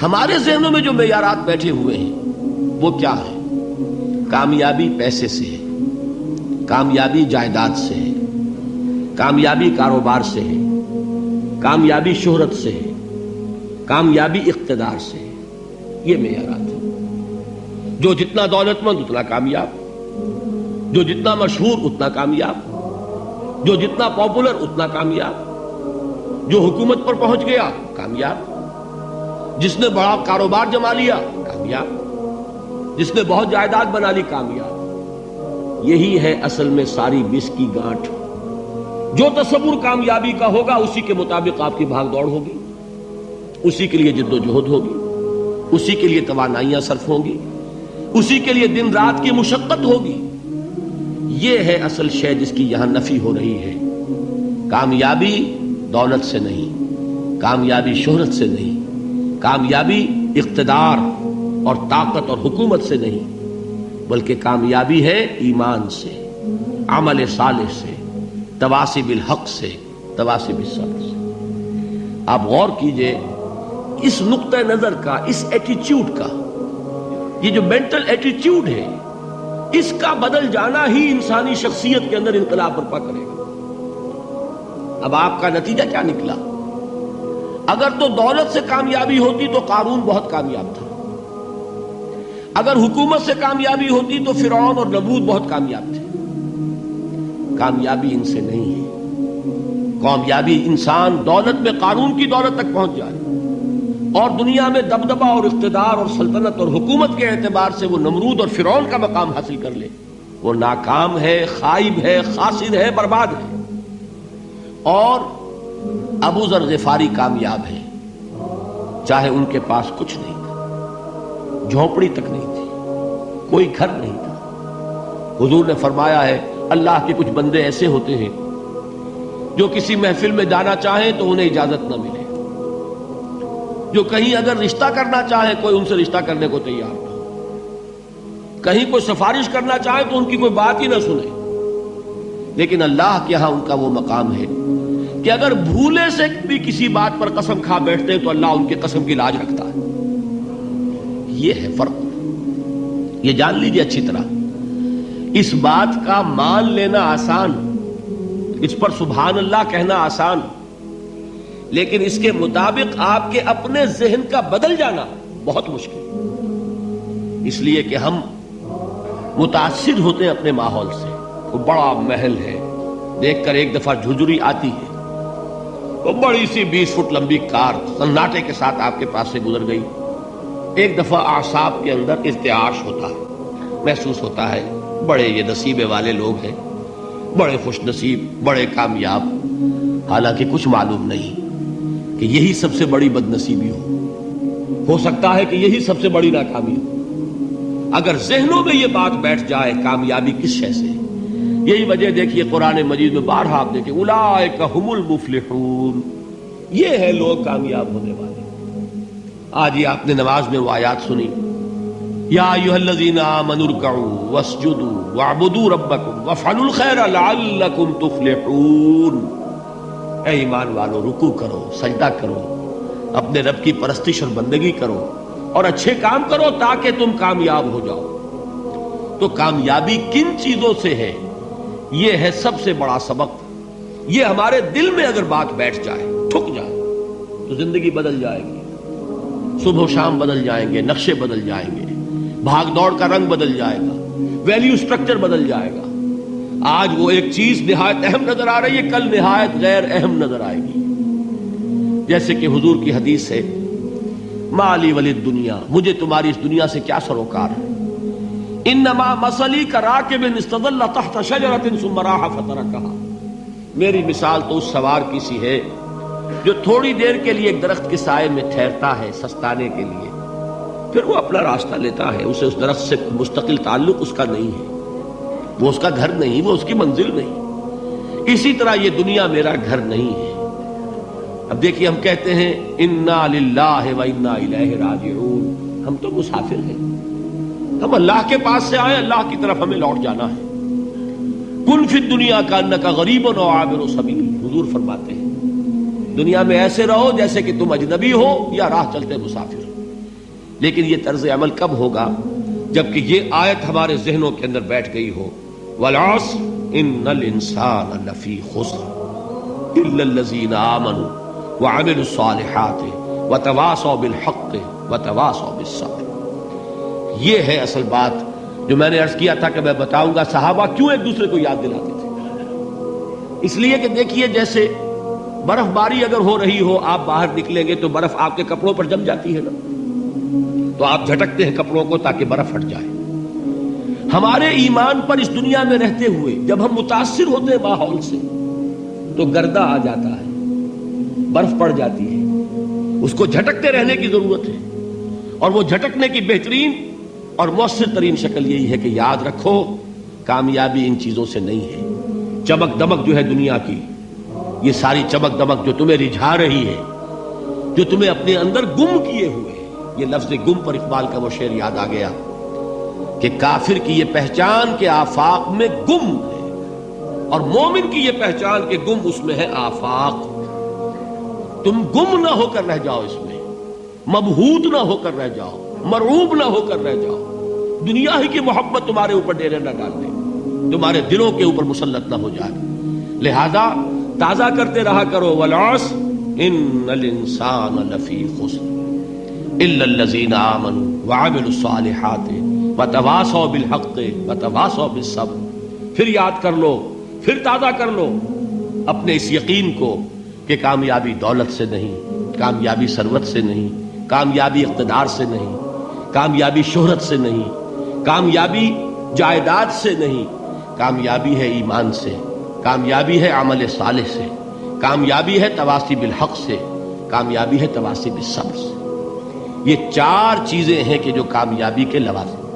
ہمارے ذہنوں میں جو معیارات بیٹھے ہوئے ہیں وہ کیا ہے؟ کامیابی پیسے سے ہے، کامیابی جائیداد سے ہے، کامیابی کاروبار سے ہے، کامیابی شہرت سے ہے، کامیابی اقتدار سے ہے. یہ معیارات ہیں. جو جتنا دولت مند اتنا کامیاب، جو جتنا مشہور اتنا کامیاب، جو جتنا پاپولر اتنا کامیاب، جو حکومت پر پہنچ گیا کامیاب، جس نے بڑا کاروبار جما لیا کامیاب، جس نے بہت جائیداد بنا لی کامیاب. یہی ہے اصل میں ساری بس کی گانٹھ. جو تصور کامیابی کا ہوگا اسی کے مطابق آپ کی بھاگ دوڑ ہوگی، اسی کے لیے جد و جہد ہوگی، اسی کے لیے توانائیاں صرف ہوں گی، اسی کے لیے دن رات کی مشقت ہوگی. یہ ہے اصل شے جس کی یہاں نفی ہو رہی ہے. کامیابی دولت سے نہیں، کامیابی شہرت سے نہیں، کامیابی اقتدار اور طاقت اور حکومت سے نہیں، بلکہ کامیابی ہے ایمان سے، عمل صالح سے، تواصی بالحق سے، تواصی بالصبر سے. آپ غور کیجئے اس نقطہ نظر کا، اس ایٹیچیوڈ کا، یہ جو مینٹل ایٹیچیوڈ ہے اس کا بدل جانا ہی انسانی شخصیت کے اندر انقلاب برپا کرے گا. اب آپ کا نتیجہ کیا نکلا؟ اگر تو دولت سے کامیابی ہوتی تو قارون بہت کامیاب تھا، اگر حکومت سے کامیابی ہوتی تو فرعون اور نمرود بہت کامیاب تھے. کامیابی ان سے نہیں ہے. کامیابی انسان دولت میں قارون کی دولت تک پہنچ جائے اور دنیا میں دبدبہ اور اقتدار اور سلطنت اور حکومت کے اعتبار سے وہ نمرود اور فرعون کا مقام حاصل کر لے، وہ ناکام ہے، خائب ہے، خاسر ہے، برباد ہے. اور ابو ذر غفاری کامیاب ہے، چاہے ان کے پاس کچھ نہیں تھا، جھونپڑی تک نہیں تھی، کوئی گھر نہیں تھا. حضور نے فرمایا ہے اللہ کے کچھ بندے ایسے ہوتے ہیں جو کسی محفل میں جانا چاہیں تو انہیں اجازت نہ ملے، جو کہیں اگر رشتہ کرنا چاہے کوئی ان سے رشتہ کرنے کو تیار نہ، کہیں کوئی سفارش کرنا چاہے تو ان کی کوئی بات ہی نہ سنے. لیکن اللہ کے ہاں ان کا وہ مقام ہے کہ اگر بھولے سے بھی کسی بات پر قسم کھا بیٹھتے تو اللہ ان کے قسم کی لاج رکھتا ہے. یہ ہے فرق. یہ جان لیجیے اچھی طرح. اس بات کا مان لینا آسان، اس پر سبحان اللہ کہنا آسان، لیکن اس کے مطابق آپ کے اپنے ذہن کا بدل جانا بہت مشکل. اس لیے کہ ہم متاثر ہوتے ہیں اپنے ماحول سے. وہ بڑا محل ہے، دیکھ کر ایک دفعہ جھجری آتی ہے، وہ بڑی سی 20 فٹ لمبی کار سناٹے کے ساتھ آپ کے پاس سے گزر گئی. ایک دفعہ اعصاب کے اندر ارتعاش ہوتا ہے، محسوس ہوتا ہے بڑے یہ نصیبے والے لوگ ہیں، بڑے خوش نصیب، بڑے کامیاب. حالانکہ کچھ معلوم نہیں کہ یہی سب سے بڑی بد نصیبی ہو سکتا ہے کہ یہی سب سے بڑی ناکامی ہو. اگر ذہنوں میں یہ بات بیٹھ جائے کامیابی کس شے سے. یہی وجہ دیکھیے قرآن مجید میں بارہا آپ دیکھیں اولئک ھم المفلحون، یہ ہے لوگ کامیاب ہونے والے. آج یہ آپ نے نماز میں وہ آیات سنی، یا ایھا الذین آمنوا ارکعوا واسجدوا واعبدوا ربکم وافعلوا الخیر لعلکم تفلحون. اے ایمان والو، رکوع کرو، سجدہ کرو، اپنے رب کی پرستش اور بندگی کرو اور اچھے کام کرو تاکہ تم کامیاب ہو جاؤ. تو کامیابی کن چیزوں سے ہے؟ یہ ہے سب سے بڑا سبق. یہ ہمارے دل میں اگر بات بیٹھ جائے، ٹھک جائے، تو زندگی بدل جائے گی. صبح و شام بدل جائیں گے، نقشے بدل جائیں گے، بھاگ دوڑ کا رنگ بدل جائے گا، ویلیو سٹرکچر بدل جائے گا. آج وہ ایک چیز نہایت اہم نظر آ رہی ہے، کل نہایت غیر اہم نظر آئے گی. جیسے کہ حضور کی حدیث ہے مالی ولی دنیا، مجھے تمہاری اس دنیا سے کیا سروکار ہے. انما مثلی کراکب استظل تحت شجرۃ ثم راح فترکها، میری مثال تو اس سوار کی سی ہے جو تھوڑی دیر کے لیے ایک درخت کے سائے میں ٹھہرتا ہے سستانے کے لیے، پھر وہ اپنا راستہ لیتا ہے. اسے اس درخت سے مستقل تعلق اس کا نہیں ہے، وہ اس کا گھر نہیں، وہ اس کی منزل نہیں. اسی طرح یہ دنیا میرا گھر نہیں ہے. اب دیکھیے ہم کہتے ہیں انا للہ و انا الیہ راجعون، ہم تو مسافر ہیں، ہم اللہ کے پاس سے آئے، اللہ کی طرف ہمیں لوٹ جانا ہے. کن فی الدنیا کانک غریب و عابر سبیل، حضور فرماتے ہیں دنیا میں ایسے رہو جیسے کہ تم اجنبی ہو یا راہ چلتے مسافر. لیکن یہ طرز عمل کب ہوگا؟ جبکہ یہ آیت ہمارے ذہنوں کے اندر بیٹھ گئی ہو. والعصر ان الانسان لفی خسر الا الذین آمنوا وعملوا الصالحات وتواصوا بالحق وتواصوا بالصبر. یہ ہے اصل بات جو میں نے عرض کیا تھا کہ میں بتاؤں گا صحابہ کیوں ایک دوسرے کو یاد دلاتے تھے. اس لیے کہ دیکھیے جیسے برف باری اگر ہو رہی ہو، آپ باہر نکلیں گے تو برف آپ کے کپڑوں پر جم جاتی ہے نا، تو آپ جھٹکتے ہیں کپڑوں کو تاکہ برف ہٹ جائے. ہمارے ایمان پر اس دنیا میں رہتے ہوئے جب ہم متاثر ہوتے ہیں ماحول سے تو گردہ آ جاتا ہے، برف پڑ جاتی ہے، اس کو جھٹکتے رہنے کی ضرورت ہے. اور وہ جھٹکنے کی بہترین اور مؤثر ترین شکل یہی ہے کہ یاد رکھو کامیابی ان چیزوں سے نہیں ہے. چمک دمک جو ہے دنیا کی، یہ ساری چمک دمک جو تمہیں رجھا رہی ہے، جو تمہیں اپنے اندر گم کیے ہوئے. یہ لفظ گم پر اقبال کا وہ شعر یاد آ گیا کہ کافر کی یہ پہچان کے آفاق میں گم ہے، اور مومن کی یہ پہچان کے گم اس میں ہے آفاق. تم گم نہ ہو کر رہ جاؤ، اس میں مبہوت نہ ہو کر رہ جاؤ، مرعوب نہ ہو کر رہ جاؤ. دنیا ہی کی محبت تمہارے اوپر ڈیرے نہ ڈال دے، تمہارے دلوں کے اوپر مسلط نہ ہو جائے. لہذا تازہ کرتے رہا کرو والعصر ان الانسان لفی خسر الا الذین آمنوا وعملوا الصالحات وتواصوا بالحق وتواصوا بالصبر. پھر یاد کر لو، پھر تازہ کر لو اپنے اس یقین کو کہ کامیابی دولت سے نہیں، کامیابی ثروت سے نہیں، کامیابی اقتدار سے نہیں، کامیابی شہرت سے نہیں، کامیابی جائیداد سے نہیں. کامیابی ہے ایمان سے، کامیابی ہے عمل صالح سے، کامیابی ہے تواصی بالحق سے، کامیابی ہے تواصی بالصبر سے. یہ چار چیزیں ہیں کہ جو کامیابی کے لوازم